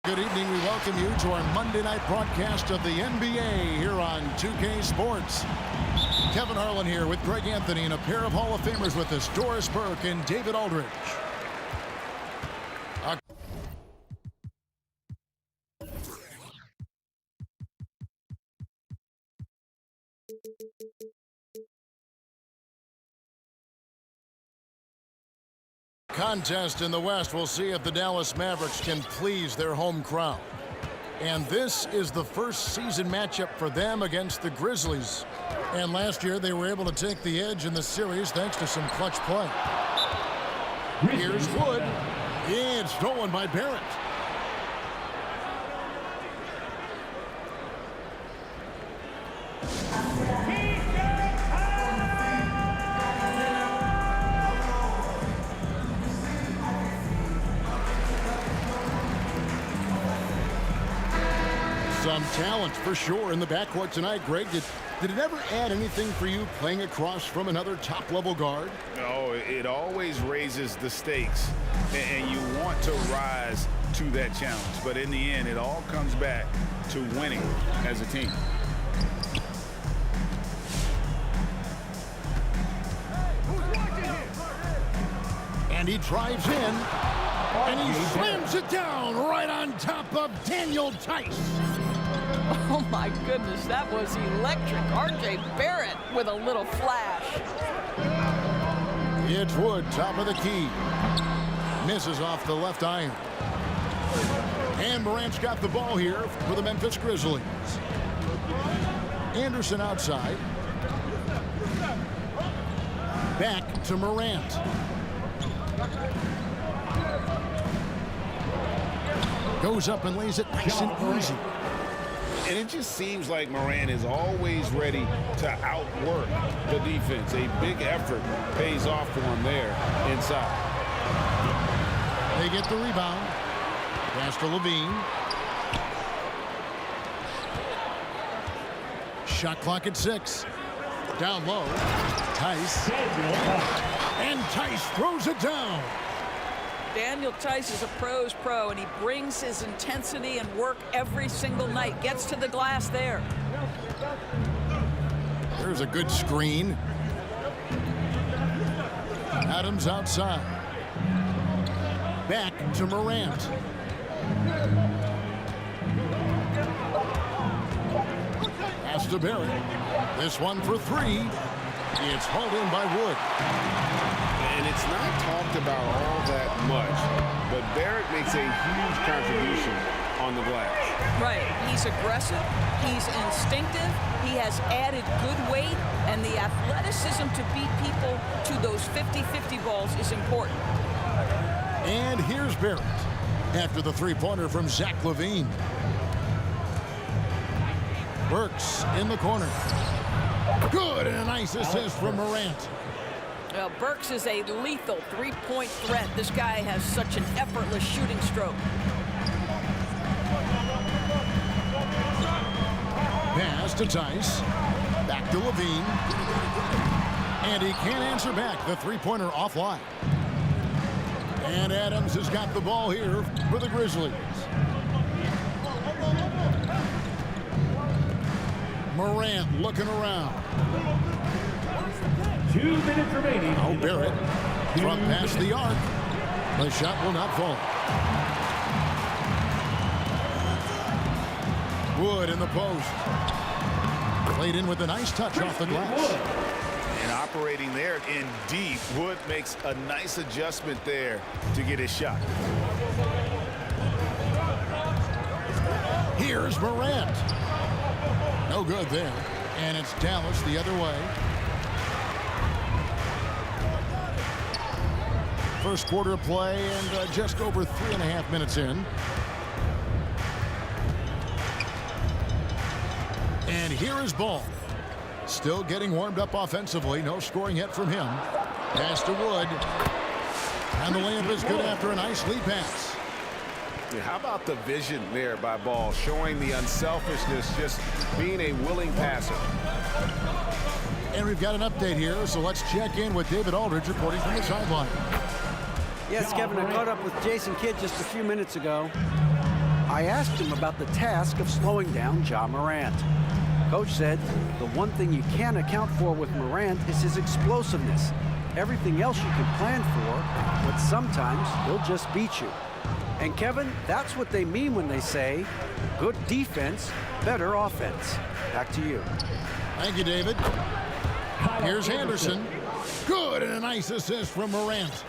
Good evening. We welcome you to our Monday night broadcast of the NBA here on 2K Sports. Kevin Harlan here with Greg Anthony and a pair of Hall of Famers with us, Doris Burke and David Aldridge. Contest in the West. We'll see if the Dallas Mavericks can please their home crowd. And this is the first season matchup for them against the Grizzlies. And last year they were able to take the edge in the series thanks to some clutch play. Here's Wood. Yeah, it's stolen by Barrett. Some talent for sure in the backcourt tonight. Greg, did it ever add anything for you playing across from another top-level guard? No, it always raises the stakes, and you want to rise to that challenge. But in the end, it all comes back to winning as a team. And he drives in, and he slams it down right on top of Daniel Tice. Oh, my goodness, that was electric. R.J. Barrett with a little flash. It's Wood, top of the key. Misses off the left iron. And Morant's got the ball here for the Memphis Grizzlies. Anderson outside. Back to Morant. Goes up and lays it nice and easy. And it just seems like Morant is always ready to outwork the defense. A big effort pays off for him there inside. They get the rebound. Pass to Levine. Shot clock at 6. Down low. Tice. And Tice throws it down. Daniel Tice is a pro's pro, and he brings his intensity and work every single night. Gets to the glass there. There's a good screen. Adams outside. Back to Morant. Pass to Barrett. This one for 3. It's hauled in by Wood. And it's not talked about all that much, but Barrett makes a huge contribution on the glass. Right. He's aggressive. He's instinctive. He has added good weight, and the athleticism to beat people to those 50-50 balls is important. And here's Barrett after the three-pointer from Zach LaVine. Burks in the corner. Good, and a nice assist from Morant. Well, Burks is a lethal three-point threat. This guy has such an effortless shooting stroke. Pass to Tice. Back to LaVine. And he can't answer back. The three-pointer offline. And Adams has got the ball here for the Grizzlies. Morant looking around. 2 minutes remaining. Oh, Barrett. Front past the arc. The shot will not fall. Wood in the post. Played in with a nice touch off the glass. And operating there in deep, Wood makes a nice adjustment there to get his shot. Here's Morant. No good there. And it's Dallas the other way. First quarter of play and just over 3.5 minutes in. And here is Ball. Still getting warmed up offensively. No scoring yet from him. Pass to Wood. And the layup is good after a nice lead pass. Yeah, how about the vision there by Ball, showing the unselfishness, just being a willing passer. And we've got an update here, so let's check in with David Aldridge reporting from the sideline. Yes, Kevin, I caught up with Jason Kidd just a few minutes ago. I asked him about the task of slowing down Ja Morant. Coach said the one thing you can't account for with Morant is his explosiveness. Everything else you can plan for, but sometimes he'll just beat you. And Kevin, that's what they mean when they say good defense, better offense. Back to you. Thank you, David. Here's Anderson. Good, and a nice assist from Morant.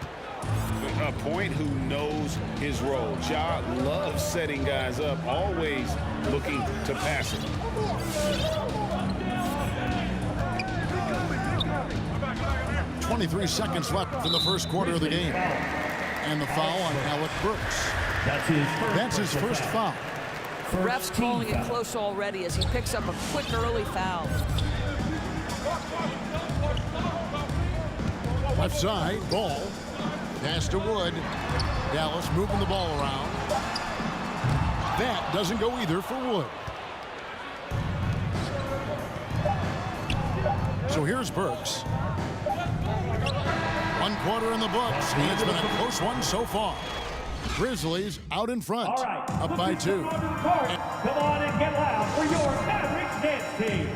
A point who knows his role. Ja loves setting guys up, always looking to pass it. .23 seconds left in the first quarter of the game. And the foul on Alec Burks. That's his first foul. Ref's calling it close already as he picks up a quick early foul. Left side, Ball. Pass to Wood. Dallas moving the ball around. That doesn't go either for Wood. So here's Burks. 1 quarter in the books. And it's been a close one so far. Grizzlies out in front. All right. Up by 2. Come on and get loud for your Mavericks dance team.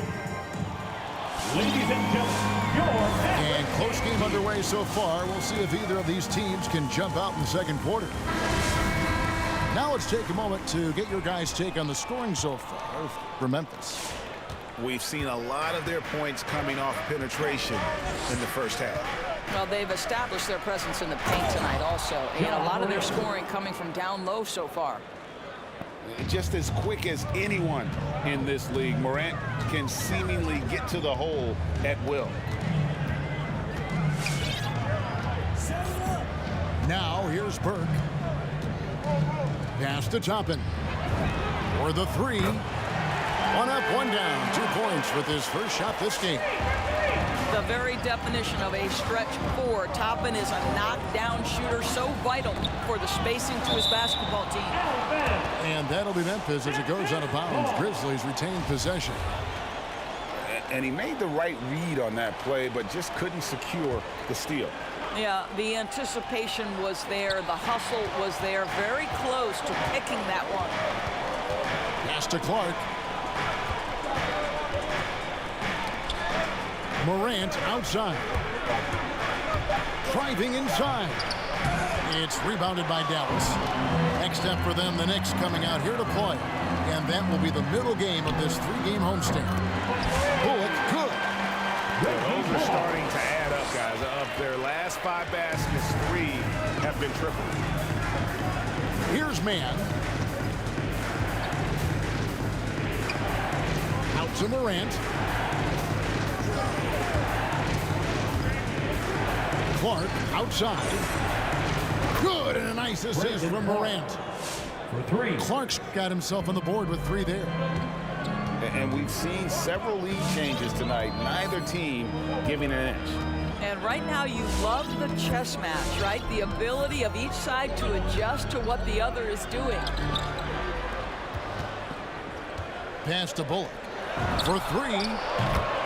Ladies and gentlemen, your Mavericks. And close game underway so far. We'll see if either of these teams can jump out in the second quarter. Now let's take a moment to get your guys' take on the scoring so far for Memphis. We've seen a lot of their points coming off penetration in the first half. Well, they've established their presence in the paint tonight also, and a lot of their scoring coming from down low so far. Just as quick as anyone in this league, Morant can seemingly get to the hole at will. Now here's Burke. Pass to Toppin. For the 3. 1 up, 1 down. 2 points with his first shot this game. The very definition of a stretch 4. Toppin is a knockdown shooter, so vital for the spacing to his basketball team. And that'll be Memphis as it goes out of bounds. Grizzlies retain possession. And he made the right read on that play, but just couldn't secure the steal. Yeah, the anticipation was there. The hustle was there. Very close to picking that one. Pass to Clark. Morant outside. Driving inside. It's rebounded by Dallas. Next up for them, the Knicks coming out here to play. And that will be the middle game of this 3-game homestand. Bullock, good. Those are starting to add up, guys. Of their last 5 baskets, 3 have been tripled. Here's Mann. Out to Morant. Clark outside. Good, and a nice assist from Morant. For 3. Clark's got himself on the board with 3 there. And we've seen several lead changes tonight. Neither team giving an inch. And right now you love the chess match, right? The ability of each side to adjust to what the other is doing. Pass to Bullock. For 3.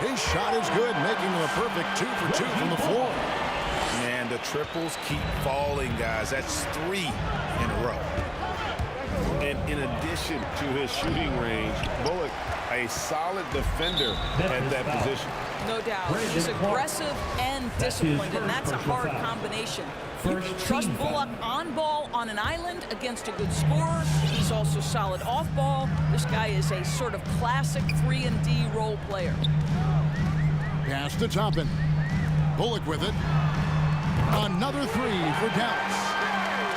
His shot is good, making him a perfect 2 for 2 from the floor. Man, the triples keep falling, guys. That's 3 in a row. And in addition to his shooting range, Bullock, a solid defender at that position. No doubt. He's aggressive and disciplined, and that's a hard combination. You can trust Bullock on ball on an island against a good scorer. He's also solid off ball. This guy is a sort of classic 3-and-D role player. Pass to Toppin. Bullock with it. Another three for Dallas.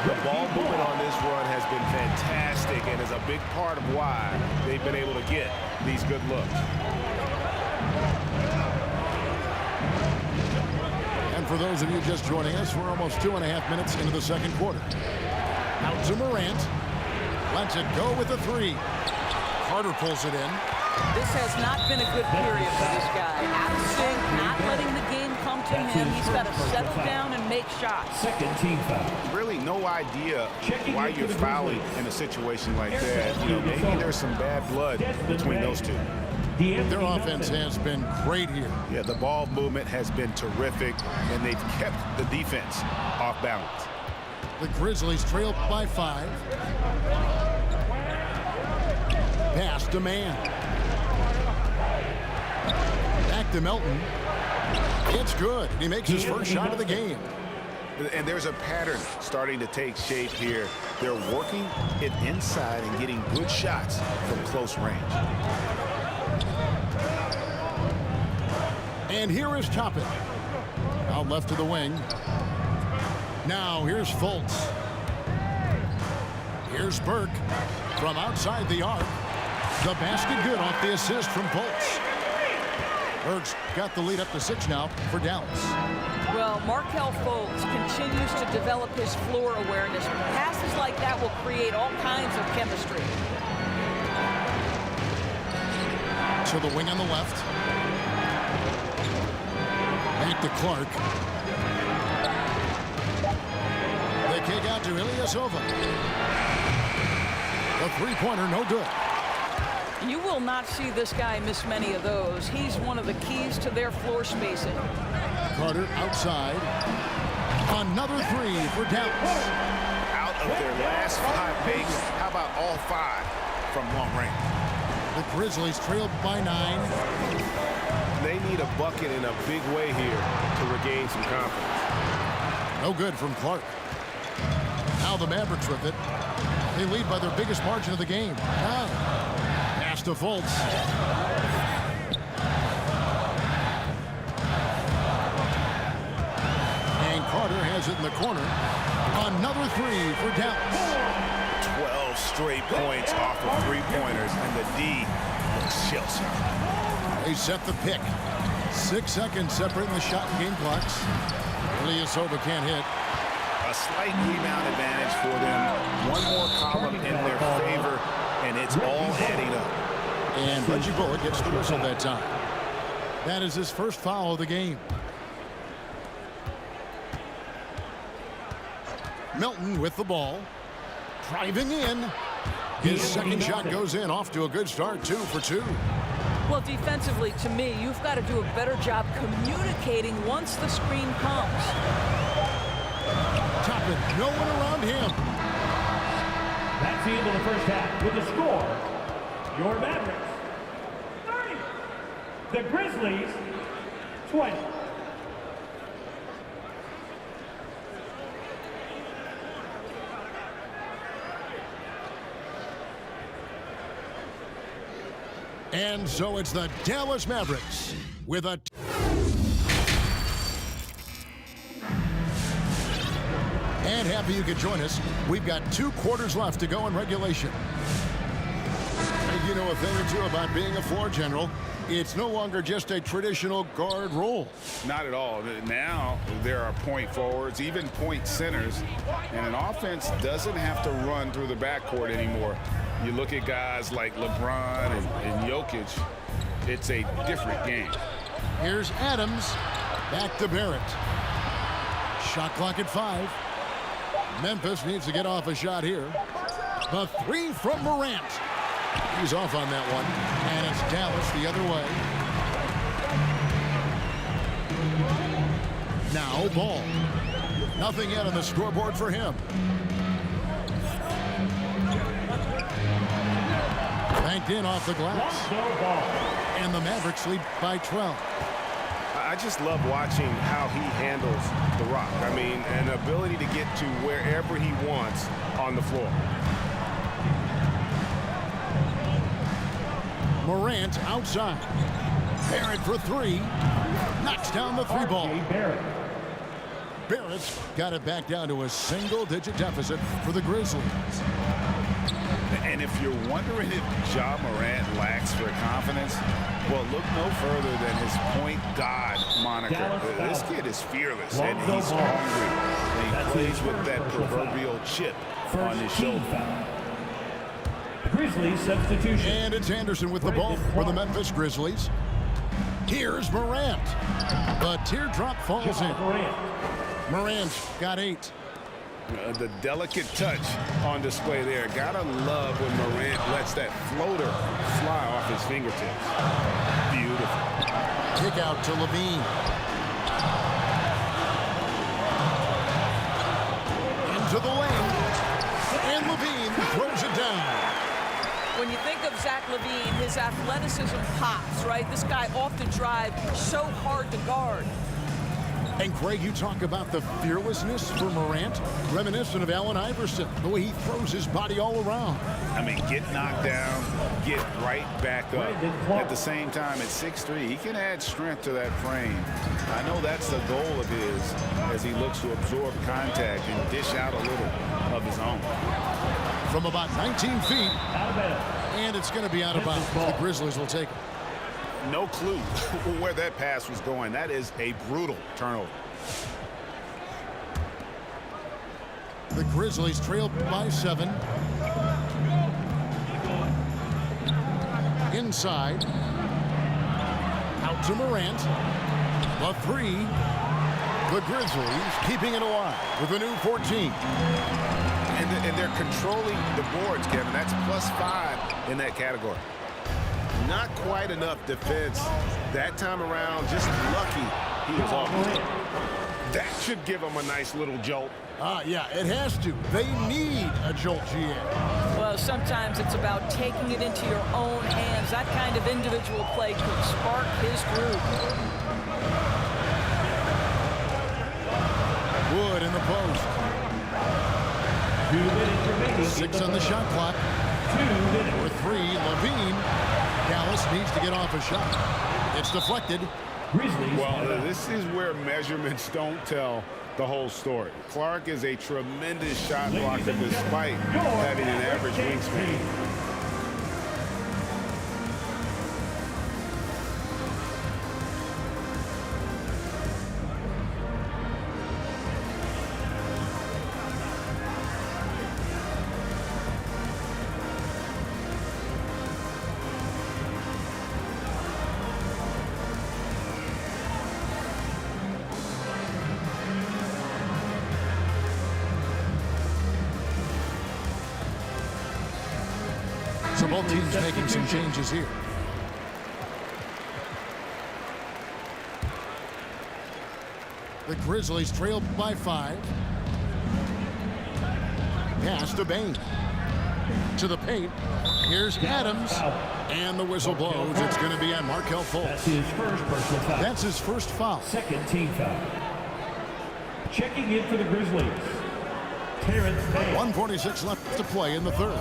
The ball movement on this run has been fantastic and is a big part of why they've been able to get these good looks. And for those of you just joining us, we're almost 2.5 minutes into the second quarter. Out to Morant. Lets it go with a three. Carter pulls it in. This has not been a good period for this guy. Out of sync, not letting the game come to him. He's got to settle down and make shots. Second team foul. Really no idea why you're fouling in a situation like that. You know, maybe there's some bad blood between those two. Their offense has been great here. Yeah, the ball movement has been terrific, and they've kept the defense off balance. The Grizzlies trail by 5. Pass to Mann. Back to Melton. It's good. He makes his first shot of the game. And there's a pattern starting to take shape here. They're working it inside and getting good shots from close range. And here is Toppin. Out left to the wing. Now here's Fultz. Here's Burke from outside the arc. The basket good off the assist from Fultz. Burke's got the lead up to 6 now for Dallas. Well, Markelle Fultz continues to develop his floor awareness. Passes like that will create all kinds of chemistry. To the wing on the left. Back to Clark. The kick out to Ilyasova. The three-pointer, no good. You will not see this guy miss many of those. He's one of the keys to their floor spacing. Carter outside. Another three for Dallas. Out of their last 5 makes, how about all 5 from long range? The Grizzlies trailed by 9. They need a bucket in a big way here to regain some confidence. No good from Clark. Now the Mavericks with it. They lead by their biggest margin of the game. Pass to Fultz. And Carter has it in the corner. Another three for Dallas. 12 straight points off of three-pointers, and the D looks Chelsea. They set the pick. 6 seconds separating the shot and game clocks. Ilyasova can't hit. A slight rebound advantage for them. One more column in their favor, and it's all adding up. And Reggie Bullock gets the whistle that time. That is his first foul of the game. Melton with the ball. Driving in. His second shot goes in, off to a good start, 2 for 2. Well, defensively, to me, you've got to do a better job communicating once the screen comes. Toppin, no one around him. That's the end of the first half with the score. Your Mavericks 30. The Grizzlies 20. And so it's the Dallas Mavericks with a... And happy you could join us. We've got 2 quarters left to go in regulation. And you know a thing or two about being a floor general. It's no longer just a traditional guard role. Not at all. Now there are point forwards, even point centers, and an offense doesn't have to run through the backcourt anymore. You look at guys like LeBron and Jokic, it's a different game. Here's Adams. Back to Barrett. Shot clock at 5. Memphis needs to get off a shot here. The 3 from Morant. He's off on that one. And it's Dallas the other way. Now Ball. Nothing yet on the scoreboard for him. knocked in off the glass. And the Mavericks lead by 12. I just love watching how he handles the rock. I mean, an ability to get to wherever he wants on the floor. Morant outside. Barrett for three. Knocks down the three ball. Barrett's got it back down to a single-digit deficit for the Grizzlies. And if you're wondering if Ja Morant lacks for confidence, well, look no further than his point god moniker. This kid is fearless, and he's hungry. And he plays with that proverbial chip on his shoulder. Grizzlies substitution. And it's Anderson with the ball for the Memphis Grizzlies. Here's Morant. The teardrop falls in. Morant's got 8. The delicate touch on display there. Gotta love when Morant lets that floater fly off his fingertips. Beautiful. Kick out to Levine. Into the lane. And Levine throws it down. When you think of Zach LaVine, his athleticism pops, right? This guy off the drive, so hard to guard. And Craig, you talk about the fearlessness for Morant, reminiscent of Allen Iverson, the way he throws his body all around. I mean, get knocked down, get right back up. At the same time, at 6'3", he can add strength to that frame. I know that's the goal of his as he looks to absorb contact and dish out a little of his own. From about 19 feet, and it's going to be out of bounds. The Grizzlies will take it. No clue where that pass was going. That is a brutal turnover. The Grizzlies trail by 7. Inside. Out to Morant. The 3. The Grizzlies keeping it alive with a new 14. And they're controlling the boards, Kevin. That's +5 in that category. Not quite enough defense that time around. Just lucky he was off. That should give them a nice little jolt. Yeah, it has to. They need a jolt, GA. Well, sometimes it's about taking it into your own hands. That kind of individual play could spark his groove. Wood in the post. 2 minutes remaining. 6 on the shot clock. 2 minutes. Number 3, Levine. Dallas needs to get off a shot. It's deflected. Grizzlies. Well, this is where measurements don't tell the whole story. Clark is a tremendous shot blocker despite having an average wingspan. So both teams making some changes here. The Grizzlies trail by 5. Pass to Bain. To the paint. Here's Adams. And the whistle blows. It's going to be on Markelle Fultz. That's his first personal foul. That's his first foul. Second team foul. Checking in for the Grizzlies, Terrence Bain. 1:46 left to play in the third.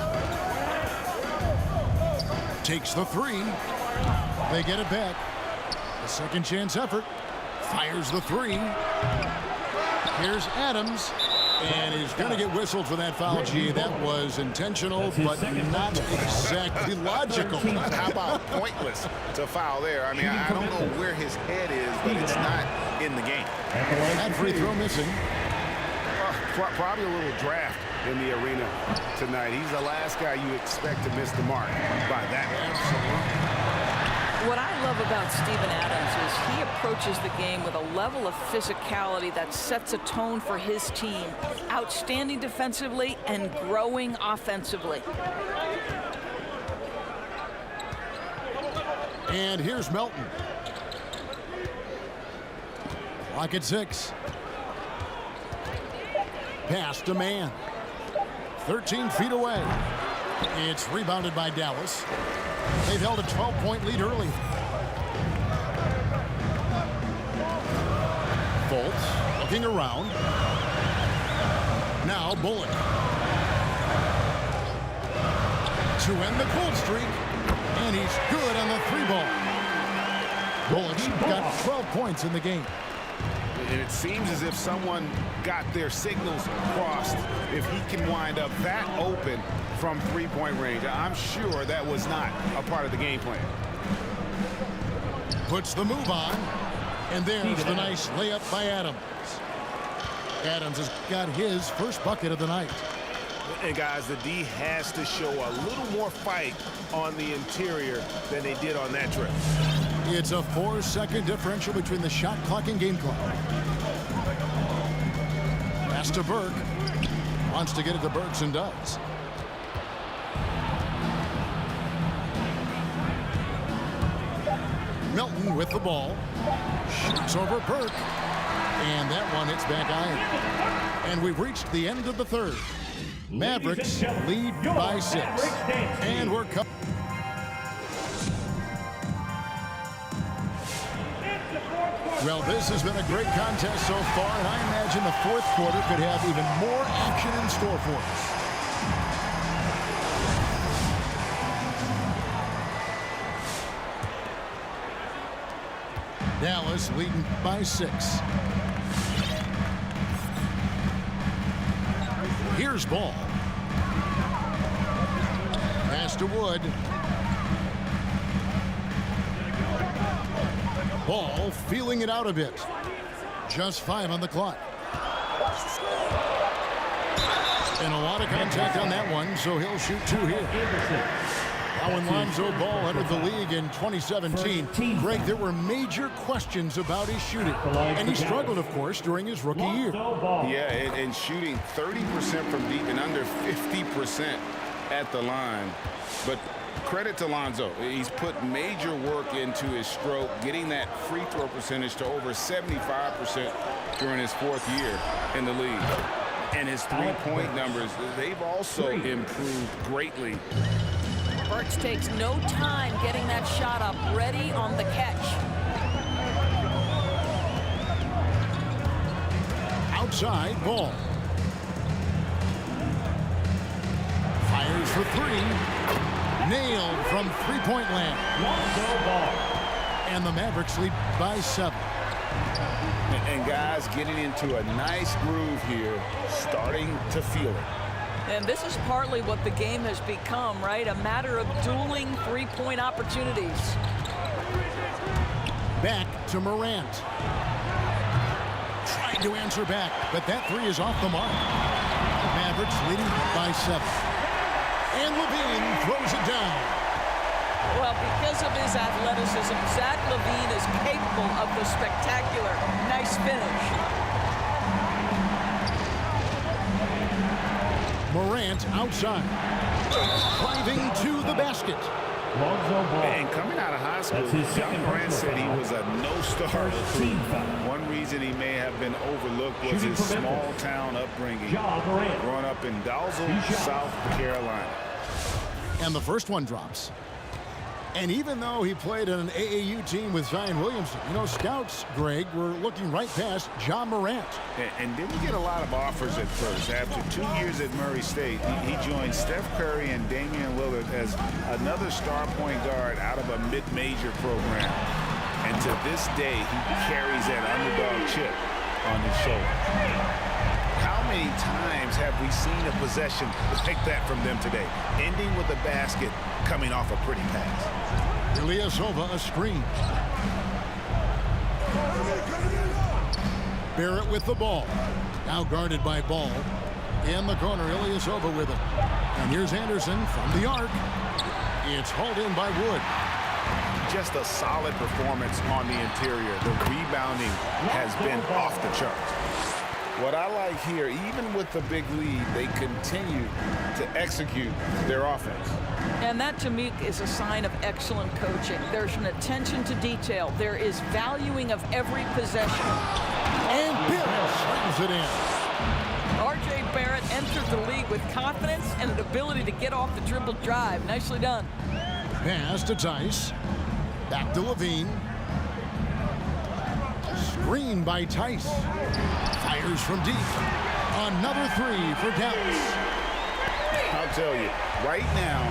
Takes the 3. They get it back. A second chance effort. Fires the 3. Here's Adams. And he's going to get whistled for that foul. Gee, that was intentional, but not exactly logical. How about pointless to foul there? I mean, I don't know where his head is, but it's not in the game. That free throw missing. Probably a little draft in the arena tonight. He's the last guy you expect to miss the mark by that. What I love about Steven Adams is he approaches the game with a level of physicality that sets a tone for his team. Outstanding defensively and growing offensively. And here's Melton. Clock at 6. Pass to man. 13 feet away. It's rebounded by Dallas. They've held a 12-point lead early. Fultz looking around. Now Bullock. To end the cold streak. And he's good on the 3-ball. Bullock's got 12 points in the game. And it seems as if someone got their signals crossed if he can wind up that open from three-point range. I'm sure that was not a part of the game plan. Puts the move on. And there's the nice layup by Adams. Adams has got his first bucket of the night. And guys, the D has to show a little more fight on the interior than they did on that trip. It's a 4-second differential between the shot clock and game clock. Pass to Burke. Wants to get it to Burks and does. Milton with the ball. Shoots over Burke. And that one hits back iron. And we've reached the end of the third. Mavericks lead by 6. And we're coming. Well, this has been a great contest so far, and I imagine the fourth quarter could have even more action in store for us. Dallas leading by 6. Here's Ball. Pass to Wood. Ball feeling it out a bit. Just 5 on the clock. And a lot of contact on that one, so he'll shoot 2 here. Now when Lonzo Ball entered the league in 2017, Greg, there were major questions about his shooting. And he struggled, of course, during his rookie year. Yeah, and shooting 30% from deep and under 50% at the line. But credit to Lonzo. He's put major work into his stroke, getting that free throw percentage to over 75% during his 4th year in the league. And his three-point numbers, they've also improved greatly. Burks takes no time getting that shot up, ready on the catch. Outside, Ball. Fires for 3. Nailed from three-point land. And the Mavericks lead by 7. And guys getting into a nice groove here, starting to feel it. And this is partly what the game has become, right? A matter of dueling three-point opportunities. Back to Morant. Trying to answer back, but that 3 is off the mark. Mavericks leading by 7. And LaVine throws it down. Well, because of his athleticism, Zach LaVine is capable of the spectacular. Nice finish. Morant outside. Driving to the basket. And coming out of high school, John Morant said he was a no-star recruit. One reason he may have been overlooked was his small-town upbringing, growing up in Dalzell, South Carolina. And the first one drops. And even though he played on an AAU team with Zion Williamson, you know, scouts, Greg, were looking right past John Morant. And didn't get a lot of offers at first. After 2 years at Murray State, he joined Steph Curry and Damian Lillard as another star point guard out of a mid-major program. And to this day, he carries that underdog chip on his shoulder. How many times have we seen a possession like that from them today, ending with a basket coming off a pretty pass? Ilyasova a screen. Barrett with the ball. Now guarded by Ball. In the corner, Ilyasova with it. And here's Anderson from the arc. It's hauled in by Wood. Just a solid performance on the interior. The rebounding has been off the charts. What I like here, even with the big lead, they continue to execute their offense. And that, to me, is a sign of excellent coaching. There's an attention to detail. There is valuing of every possession. And Bill slams it in. R.J. Barrett entered the league with confidence and an ability to get off the dribble drive. Nicely done. Pass to Tice. Back to Levine. Screen by Tice. Fires from deep. Another three for Dallas. I'll tell you, right now,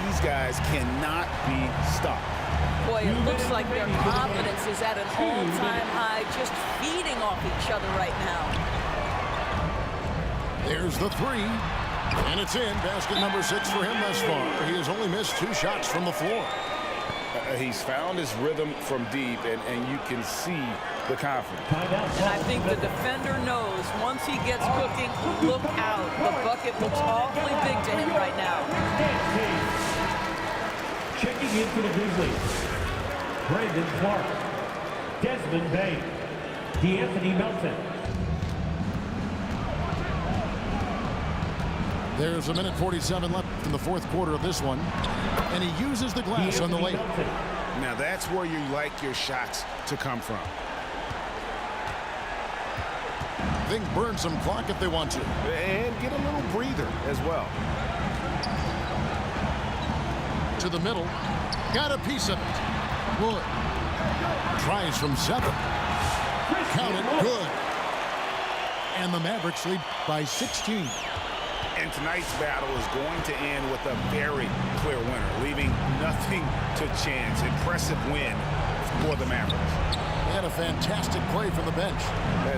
these guys cannot be stopped. Boy, it looks like their confidence is at an all-time high, just feeding off each other right now. There's the three. And it's in. Basket number 6 for him thus far. He has only missed 2 shots from the floor. He's found his rhythm from deep, and you can see the confidence. And I think the defender knows once he gets cooking, look out. The bucket looks awfully big to him right now. Checking in for the Grizzlies, Brandon Clark, Desmond Bain, D'Anthony Melton. There's a minute 47 left in the fourth quarter of this one. And he uses the glass on the layup. Now that's where you like your shots to come from. They can burn some clock if they want to. And get a little breather as well. To the middle. Got a piece of it. Wood. Tries from 7. Count it. Good. And the Mavericks lead by 16. And tonight's battle is going to end with a very clear winner, leaving nothing to chance. Impressive win for the Mavericks. They had a fantastic play from the bench.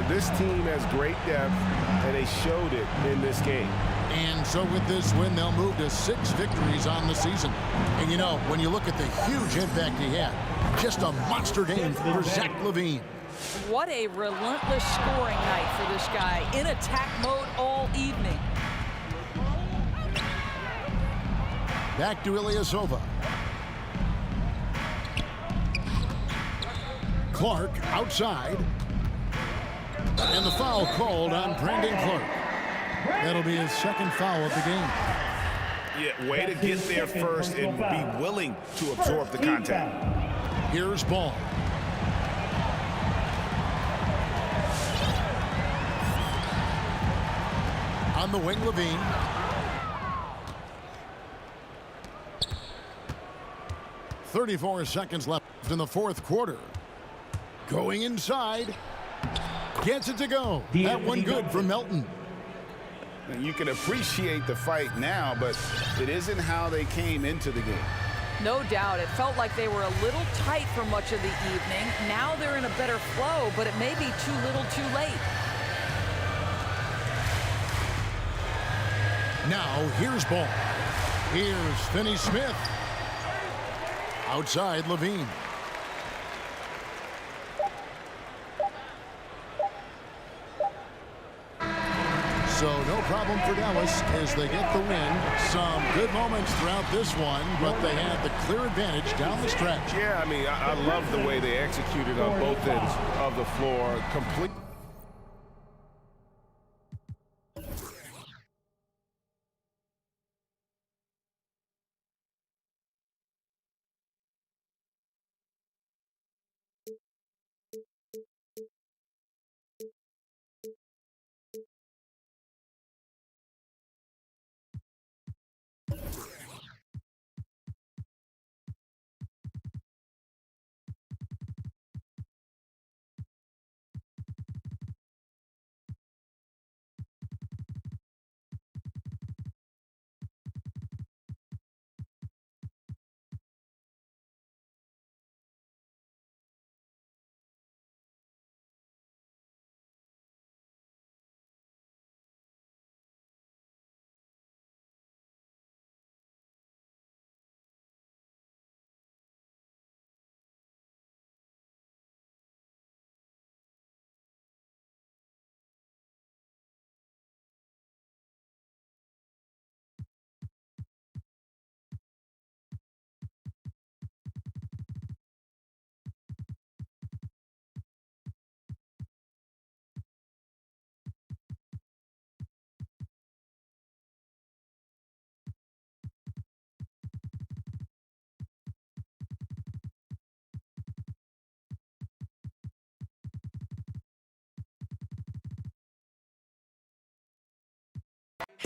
This team has great depth, and they showed it in this game. And so with this win, they'll move to 6 victories on the season. And you know, when you look at the huge impact he had, just a monster game for Zach LaVine. What a relentless scoring night for this guy. In attack mode all evening. Back to Ilyasova. Clark outside. And the foul called on Brandon Clark. That'll be his second foul of the game. Yeah, way to get there first and be willing to absorb the contact. Here's Ball. On the wing, Levine. .34 seconds left in the fourth quarter. Going inside. Gets it to go. That one good for Melton. And you can appreciate the fight now, but it isn't how they came into the game. No doubt. It felt like they were a little tight for much of the evening. Now they're in a better flow, but it may be too little too late. Now here's Ball. Here's Finney-Smith. Outside Levine. So no problem for Dallas as they get the win. Some good moments throughout this one, but they had the clear advantage down the stretch. Yeah, I mean, I love the way they executed on both ends of the floor. Complete.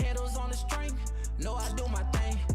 Handles on the string, know I do my thing.